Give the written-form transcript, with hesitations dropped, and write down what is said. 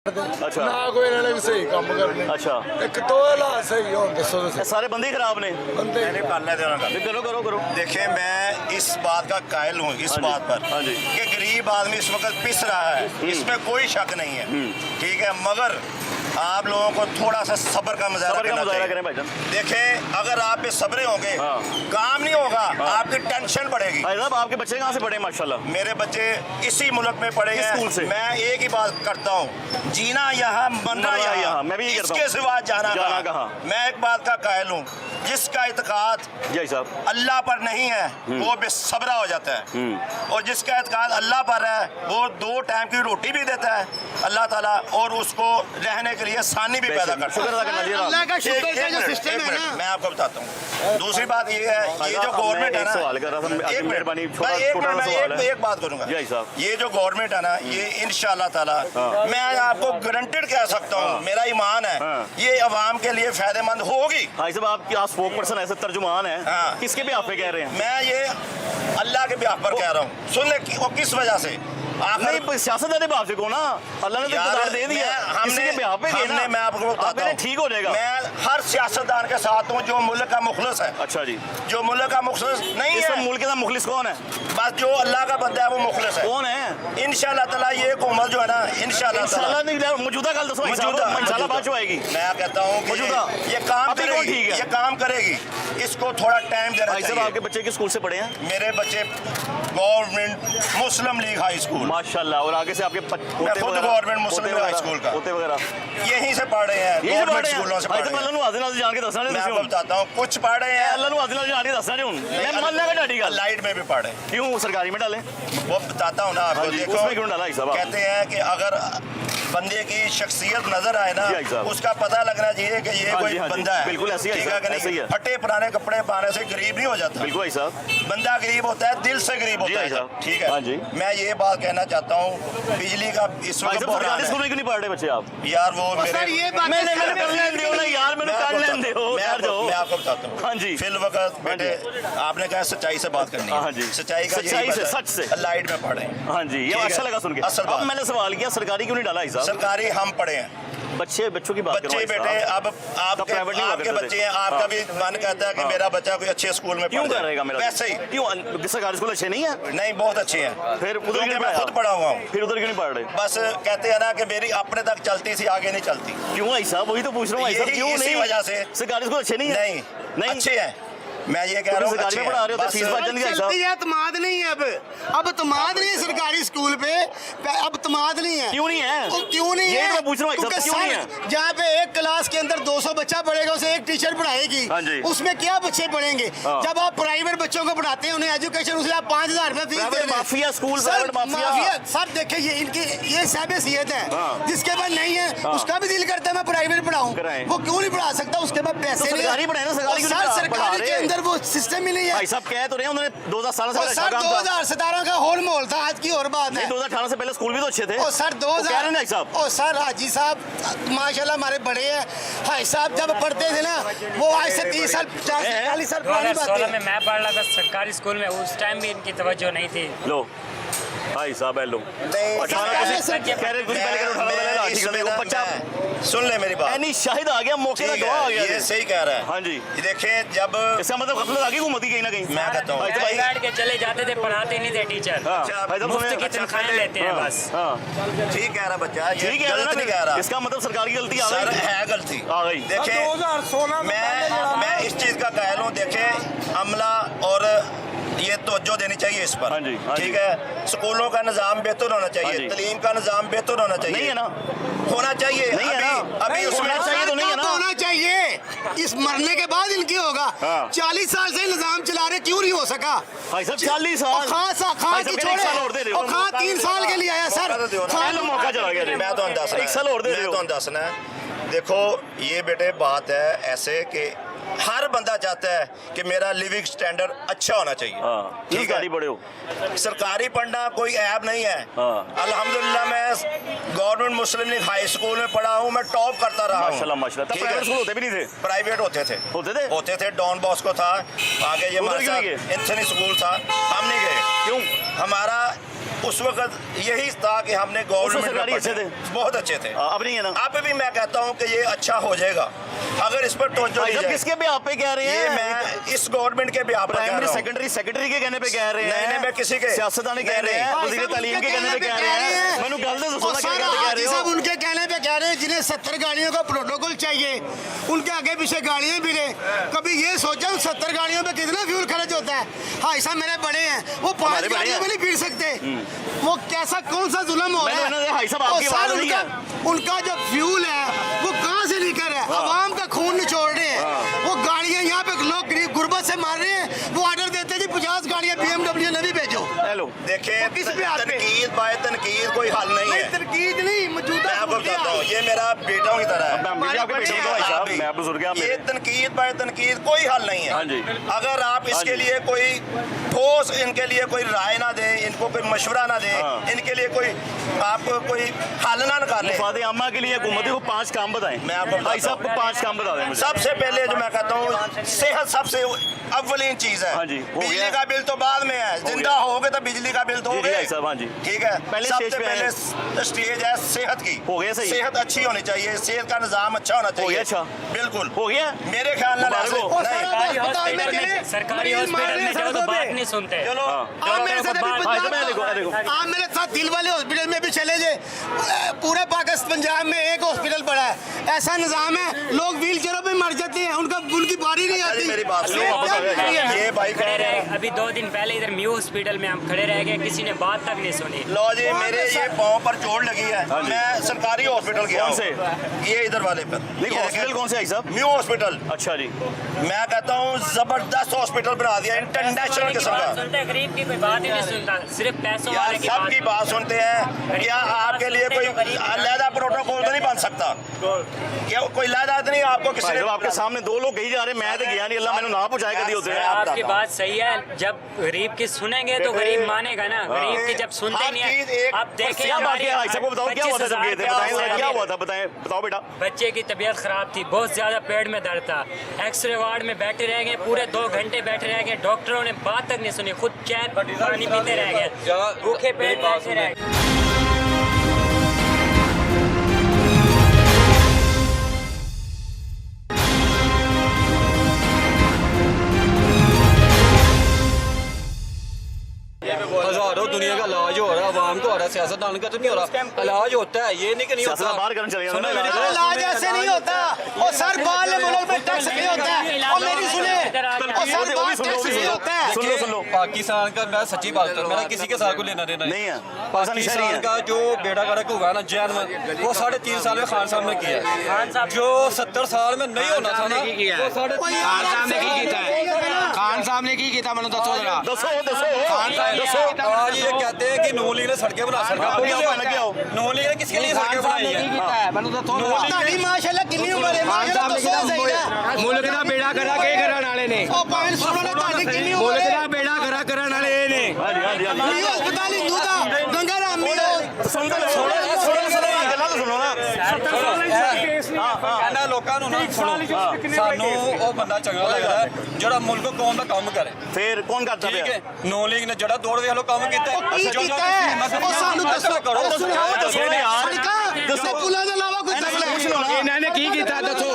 अच्छा ना कोई इन्होंने भी सही काम करने। अच्छा एक तो हालात सही हो दसो ये सारे बंदे ही खराब ने। बंदे करो करो करो देखिए मैं इस बात का कायल हूँ इस हाँ जी, बात पर हाँ जी। कि गरीब आदमी इस वक्त पिस रहा है, इसमें कोई शक नहीं है। ठीक है, मगर आप लोगों को थोड़ा सा सब्र का मुजाहरा सबर का करना मुजाहरा करें चाहिए। भाईजान। देखें, अगर आप पे सब्रे होंगे हाँ। काम नहीं होगा, आपकी टेंशन बढ़ेगी। भाई साहब आपके बच्चे कहाँ से पढ़े माशाल्लाह? मेरे बच्चे इसी मुल्क में पढ़े किस हैं। स्कूल से? मैं एक ही बात करता हूँ, जीना यहाँ मरना मरना यहाँ, यहाँ। मैं भी यही करता इसके हूँ। सिवा जाना जाना कहाँ। कहाँ। मैं एक बात का कायल हूँ, जिसका इत्काद जय साहब। अल्लाह पर नहीं है वो बेसब्रा हो जाता है, और जिसका एतकाद अल्लाह पर है वो 2 टाइम की रोटी भी देता है अल्लाह ताला, और उसको रहने के लिए आसानी भी पैदा करता शुक्र अदा है। करना चाहिए ना। अल्लाह का शुक्र एक का जो मिनट, सिस्टम एक है मिनट, ना। मैं आपको बताता हूँ। दूसरी बात ये है, ये जो गवर्नमेंट है एक ना, सवाल कर रहा था, एक मिनट, मेहरबानी, मैं छोटा- एक छोटा मिनट, सा मैं सवाल है। एक बात करूंगा। जय साहब। ये जो गवर्नमेंट है ना, ये इंशाल्लाह ताला मैं आपको गारंटेड कह सकता हूँ, मेरा ईमान है, हाँ। ये अवाम के लिए फायदेमंद होगी। भाई साहब आपकी आप स्पोक पर्सन ऐसे तर्जुमान है, हाँ। किसके भी आप पे कह रहे हैं? मैं ये अल्लाह के ब्याह पर कह रहा हूँ, सुन ले वो किस वजह से आखिर नहीं सियासत है बाप से को ना, अल्लाह ने तो इक़्तिदार दे दिया, किसी के ब्याह पे गए ना, मैं आपको आप बताता मेरे हूँ, ठीक हो जाएगा। मैं हर सियासतदान के साथ हूँ जो मुल्क का मुखलिस है। अच्छा जी, जो मुल्क का मुखलिस नहीं इस है, मुल्क का मुखलिस कौन है? बस जो अल्लाह का बंदा है वो मुखलिस है। कौन है? इंशाल्लाह ताला ये हुकूमत जो है ना, इंशाल्लाह इंशाल्लाह नहीं, मौजूदा कल दसो इंशाल्लाह बात जो आएगी। मैं कहता हूँ कि मौजूदा। ये काम अभी कौन करेगी, ठीक है? ये काम करेगी, इसको थोड़ा टाइम देना भाई साहब चाहिए। आपके बच्चे किस स्कूल से पढ़े हैं? मेरे बच्चे गवर्नमेंट मुस्लिम लीग हाई स्कूल, माशाल्लाह, और आगे से आपके पोते खुद वगैरह- गवर्नमेंट मुस्लिम पोते हाई वगैरह- स्कूल का। पोते वगैरह यहीं से पढ़ रहे हैं, ये गवर्नमेंट स्कूलों से पढ़ रहे हैं। जान के दसना मैं आपको बताता हूँ, कुछ पढ़ रहे हैं अल्लाह नु आदिना जान के दसना नहीं, मैं मान लेगा डाडी गल लाइट में भी पढ़े, क्यों सरकारी में डाले? वो बताता हूँ ना हाँ आपको। जी, देखो उसमें क्यों डाला भाई साहब? कहते हैं कि अगर बंदे की शख्सियत नजर आए ना, जी भाई साहब। उसका पता लगना चाहिए कि ये हाँ कोई जी, हाँ जी, बंदा है। बिल्कुल ऐसे ही है ठीक साहब, कि नहीं? ऐसे ही है। फटे पुराने कपड़े पाने से गरीब नहीं हो जाता। बिल्कुल भाई साहब। बंदा गरीब होता है, दिल से गरीब जी होता भाई है। साहब। ठीक है, हाँ जी। मैं ये बात कहना चाहता हूँ, बिजली का इस भाई वक्त साहब सरकारी स्कूल बहरान में क्यों नहीं पढ़ रहे बच्चे आप? है यार। वो सर मेरे ये बात मैंने कर लेन दो ना यार, मैंने कर लेन दो यार जो। मैं आपको बताता हूँ। हाँ जी। फिल वक्त बेटे आपने कहा सच्चाई से बात करनी है। हाँ जी। सच्चाई का सच्चाई से, सच से। लाइट में पढ़े। हाँ जी, ये ठीक अच्छा है। लगा सुन के। असल अब बात। मैंने सवाल किया सरकारी क्यों नहीं डाला भाई साहब? सरकारी हम पढ़े हैं, बच्चों की बात बच्चे करो भाई बेटे, साहब। अब आपके प्राइवेट नहीं हुआ आपके करते बच्चे थे। हैं, आपका हाँ। भी मन कहता है कि मेरा बच्चा कोई अच्छे स्कूल में क्यों पढ़ जाए। करेगा मेरा? वैसे ही क्यों सरकारी स्कूल अच्छे नहीं है? नहीं, बहुत अच्छे हैं। फिर उधर क्योंकि क्यों मैं खुद पढ़ा हुआ हूँ। फिर उधर क्यों नहीं पढ़ रहे? बस कहते हैं ना कि मेरी अपने तक चलती थी, आगे नहीं चलती। क्यों भाई साहब? वही तो पूछ रहा हूँ भाई साहब, यही- क्यों इसी नहीं? वजह से। सरकारी स्कूल अच्छे नहीं है? नहीं, नहीं अच्छे हैं। मैं ये कह रहा हूँ सरकारी में पढ़ा रहे हो तो बस- फीस बच जाएगी भाई साहब। चलती है, एतमाद नहीं है अब एतमाद नहीं है सरकारी स्कूल पे, अब एतमाद नहीं है। क्यों नहीं है? वो क्यों नहीं यही है? तो मैं पूछ रहा हूँ भाई साहब, क्योंकि क्यों नहीं सर, जहाँ पे एक क्लास के अंदर 200 बच्चा पढ़ेगा, उसे एक टीचर पढ़ाएगी, हाँ जी। उसमें क्या बच्चे पढ़ेंगे? हाँ। जब आप प्राइवेट बच्चों को पढ़ाते हैं, उन्हें एजुकेशन, उससे आप 5000 रुपए फीस प्राइवेट दे रहे हैं। Mafia school, sir, private mafia. Sir देखिए, ये इनकी ये साबियत है। हाँ। जिसके पास नहीं है हाँ। उसका भी दिल करता है मैं प्राइवेट पढ़ाऊं, कराएं। वो क्यों नहीं पढ़ा सकता? उसके पास पैसे नहीं है। सरकारी पढ़ाए ना, सरकारी क्यों नहीं सर, पढ़ा सरकारी के रहे? अंदर वो सिस्टम ही नहीं है। भाई साहब कह तो रहे हैं, उन्होंने 2017 से और पहले सर अच्छा काम था। 2017 का होल माहौल था, आज की और बात है। 2018 से पहले स्कूल भी तो अच्छे थे। ओ सर वो कह रहे हैं भाई साहब। ओ सर हाजी साहब माशाल्लाह हमारे बड़े हैं। भाई साहब जब पढ़ते थे ना, वो आज से 30 साल 40 साल पुरानी बात 2016 है। में मैं पढ़ रहा था सरकारी स्कूल में, उस टाइम भी इनकी तवज्जो नहीं थी। लो भाई साहब है लो नहीं, 18 सर, कह रहे कुछ पहले करो 18 पहले लाठी इसमें कर ना, दो बच्चा। मैं- सुन ले मेरी बात। एनी शाहिद आ गया, मौके का ठीक गवाह आ है, गया। ये सही कह रहा है। हाँ जी। ये देखें, जब इसका मतलब गफलत आ गई हुकूमत की कहीं ना कहीं। मैं कहता हूँ भाई साहब, बैठ के चले जाते थे, पढ़ाते नहीं थे टीचर। हाँ, अच्छा, भाई साहब मुफ्त सुनिए। की तनख्वाहें लेते हैं हाँ, बस। हाँ, ठीक कह रहा बच्चा, ये ठीक है गलत ना, नहीं कह रहा। इसका मतलब सरकार की गलती आ सर गई। है गलती आ गई। देखें, 2016 मैं इस चीज का कायल हूँ। देखें, अमला और ये तवज्जो देनी चाहिए इस पर। हाँ जी, हाँ ठीक जी। है, स्कूलों का निज़ाम बेहतर होना हाँ चाहिए, जी। तालीम का निज़ाम बेहतर होना चाहिए। नहीं है ना? होना चाहिए। नहीं है अभी ना? अभी नहीं, उसमें होना चाहिए तो नहीं है ना? होना चाहिए, इस मरने के बाद इनकी होगा। हाँ। 40 साल से निजाम चला रहे, क्यों नहीं हो सका? भाई साहब 40 साल। और खान भाई की साहब, एक छोड़े, साल और दे रहे हो। और खान 3 साल के लिए आया मौका सर। तो दो ना। खान- पहले मौका चला गया। मैं तो दसना एक साल और दे रहे हो। मैं तो दसना है। देखो ये बेटे बात है ऐसे कि हर बंदा चाहता है कि मेरा लिविंग स्टैंडर्ड अच्छा होना चाहिए। हाँ, ठीक सरकारी है, पढ़े हो। सरकारी पढ़ना कोई ऐब नहीं है। हाँ। अल्हम्दुलिल्लाह मैं गवर्नमेंट मुस्लिम लीग हाई स्कूल में पढ़ा हूँ, मैं टॉप करता रहा हूँ। माशाल्लाह माशाल्लाह। तब ठीक है। प्राइवेट स्कूल होते भी नहीं थे। प्राइवेट होते थे होते थे? डॉन बॉस्को था, आगे ये उधर हमारे क्यों साथ नहीं गए? एंथनी स्कूल था, हम नहीं गए। क्यों? हमारा उस वक्त यही था कि हमने गवर्नमेंट सरकारी अच्छे थे। बहुत अच्छे थे। अब नहीं है ना। अब भी मैं कहता हूँ कि ये अच्छा हो जाएगा अगर इस पर तवज्जो दी जाए। किसके बिहाफ पे कह रहे ये हैं? मैं इस गवर्नमेंट के बिहाफ पर कह प्राइमरी रहा हूँ। सेक्रेटरी के कहने पे कह रहे हैं? नहीं, मैं किसी के सियासतदान कह रहे हैं, वज़ीर तालीम के कहने पे कह रहे हैं। मैंने गल दे दसो ना क्या कह रहे साहब हो? उनके कहने पे कह रहे हैं जिन्हें 70 गाड़ियों का प्रोटोकॉल चाहिए, उनके आगे पीछे गाड़ियां भी रहे। कभी ये सोचा उन 70 गाड़ियों पे कितना फ्यूल खर्च होता है? हाँ ऐसा मेरे बड़े हैं, वो 5 गाड़ियों में नहीं फिर सकते। वो कैसा कौन सा जुल्म हो रहा है? भाई साहब आपकी बात नहीं है। उनका जो फ्यूल है वो कहाँ से लेकर है? आवाम का खून निचोड़ रहे हैं। वो गाड़ियां यहाँ पे लोग गरीब गुर्बत से मार रहे हैं। वो ऑर्डर देते हैं जी 50 गाड़ियां BMW नवी भेजो। हेलो देखिए किस पे आप पे? तनकीद बाय तनकीद कोई हल नहीं है। तरकीद नहीं मौजूदा मैं आपको बताता हूँ, ये मेरा बेटा की तरह है। मैं आपके बेटे को भाई साहब, मैं आप बुजुर्ग हैं आप ये मेरे। तनकीद बाय तनकीद कोई हल नहीं है। हाँ जी। अगर आप हाँ इसके जी। लिए कोई ठोस इनके लिए कोई राय ना दें, इनको कोई मशवरा ना दें, हाँ। इनके लिए कोई आपको कोई हल ना निकालें। मुफाद आमा के लिए हुकूमत को 5 काम बताएं। मैं आपको भाई साहब बताता को 5 काम बता दें मुझे। सबसे पहले जो मैं कहता हूँ सेहत सबसे अव्वलीन चीज है। हाँ जी, हो बिजली गया। का बिल तो बाद में है, जिंदा होगे तो बिजली का बिल जी, दोगे। भाई साहब, हाँ जी। ठीक है, पहले सबसे स्टेज पे पहले आए। स्टेज है सेहत की। हो गया सही। सेहत अच्छी होनी चाहिए, सेहत का निजाम अच्छा होना चाहिए। गया अच्छा। बिल्कुल हो गया। मेरे ख्याल में मुबारक हो। सरकारी हॉस्पिटल में जाओ तो बात नहीं सुनते। चलो आप मेरे साथ अभी भाई साहब, देखो देखो आप मेरे साथ दिल वाले हॉस्पिटल में भी चले जाए। पूरे पाकिस्तान पंजाब में एक हॉस्पिटल पड़ा है, ऐसा निजाम है लोग व्हील चेयरों पे मर जाते हैं, उनकी बारी नहीं अच्छा जी, आती। मेरी बात सुनो, ये वापस आ क्या गए। है? ये भाई खड़े कह रहे रहे, हैं। अभी 2 दिन पहले इधर म्यू हॉस्पिटल में हम खड़े रह गए, किसी ने बात तक नहीं सुनी। लो जी, मेरे ये पाँव पर चोट लगी है। हाँ जी। मैं सरकारी हॉस्पिटल गया कौन हूँ। से? ये इधर वाले पर। नहीं, ये हॉस्पिटल देखें, कौन से भाई साहब? New hospital. अच्छा जी। मैं कहता हूँ जबरदस्त हॉस्पिटल बना दिया, इंटरनेशनल किस्म का। सुनता है, गरीब की कोई बात ही नहीं सुनता, सिर्फ पैसों यार वाले की सबकी बात सुनते हैं। क्या आपके लिए कोई अलहदा प्रोटोकॉल तो नहीं बन सकता? क्या कोई अलहदा तो नहीं आपको किसी भाई ने? साहब आपके सामने 2 लोग कहीं जा रहे हैं, मैं तो गया नहीं, अल्लाह मैंने ना पहुंचाए कभी होते हैं। आपकी बात सही है, जब गरीब की सुनेंगे तो गरीब मानेगा ना। गरीब की जब सुनते हर नहीं चीज़ है। एक- अब देखें क्या बात है भाई साहब को बताओ, क्या हुआ था जब गए थे? बताएं जरा, क्या हुआ था? बताओ बेटा। बच्चे की तबीयत खराब थी, बहुत ज्यादा पेट में दर्द था। एक्सरे वार्ड में बैठे रह गए, पूरे 2 घंटे बैठे रह गए, डॉक्टरों ने बात तक नहीं सुनी, खुद कैन पानी पीते रह गए, भूखे पेट बैठे रह गए। हजारों दुनिया का इलाज हो रहा है, आवाम को हो रहा है, सियासतदान का तो नहीं हो रहा। इलाज होता है, ये नहीं कि नहीं होता। सियासत बाहर करने चले जाओ ना, सुनो मेरी इलाज बात। इलाज ऐसे नहीं होता। और सर बाल मुल्क में टैक्स नहीं होता है। और मेरी सुने, और सर बाल टैक्स नहीं होता है। सुन लो। पाकिस्तान का मैं सच्ची बात करूं, मेरा किसी के साथ को लेना देना नहीं है, पाकिस्तानी शहरी पाकिस्तान है। का जो बेड़ा गड़क हुआ ना जैन में, वो 3.5 साल में खान साहब ने किया है। खान साहब जो 70 साल में नहीं होना था ना, वो 3.5 खान साहब ने की कीता है? खान साहब ने की कीता? मैंने दसो जरा। दसो। आज ये कहते हैं कि नून लीग ने सड़कें बना नून लीग ने किसके लिए सड़कें बनाई है? ਤੁਹਾਡੀ ਮਾਸ਼ਾਅੱਲਾ ਕਿੰਨੀ ਉਮਰ ਹੈ? ਮਾਸ਼ਾਅੱਲਾ ਦੱਸੋ ਸਹੀ ਨਾ। ਮੁਲਕ ਦਾ ਬੇੜਾ ਕਰਾ ਕੇ ਕਰਨ ਵਾਲੇ ਨੇ ਉਹ ਭਾਵੇਂ ਸੁਣੋ ਨਾ, ਤੁਹਾਡੀ ਕਿੰਨੀ ਉਮਰ ਮੁਲਕ ਹੈ? ਦਾ ਬੇੜਾ ਕਰਾ ਕਰਨ ਵਾਲੇ ਇਹ ਨੇ हाँ जी, हाँ जी, हाँ जी। ਇਹ ਹਸਪਤਾਲ ਹਿੰਦੂ ਦਾ ਗੰਗਾ ਰਾਮ ਮੀਰ सुनो गल्लां तो सुनो ना। ਇਹਨਾਂ ਲੋਕਾਂ ਨੂੰ ਨਾ ਸੁਣੋ, ਸਾਨੂੰ ਉਹ ਬੰਦਾ ਚੰਗਾ ਲੱਗਦਾ ਹੈ ਜਿਹੜਾ ਮੁਲਕ ਕੌਮ ਦਾ ਕੰਮ ਕਰੇ। फिर कौन करता ਠੀਕ है? ਹੈ, ਨੋ ਲੀਗ ਨੇ ਜਿਹੜਾ ਦੌੜ ਵੇਖ ਲੋ ਕੰਮ ਕੀਤਾ ਉਹ ਕੀ ਕੀਤਾ ਹੈ? ਉਹ ਸਾਨੂੰ ਦੱਸੋ ਕਰੋ। ਦੱਸੋ ਯਾਰ। ਸੜਕਾਂ ਦੱਸੋ ਪੁਲਾਂ ਦੇ ਇਲਾਵਾ ਕੋਈ ਇਹਨਾਂ ਨੂੰ ਦੱਸੋ। ਪੁੱਛ ਲਓ ਨਾ। ਇਹਨਾਂ ਨੇ ਕੀ ਕੀਤਾ ਦੱਸੋ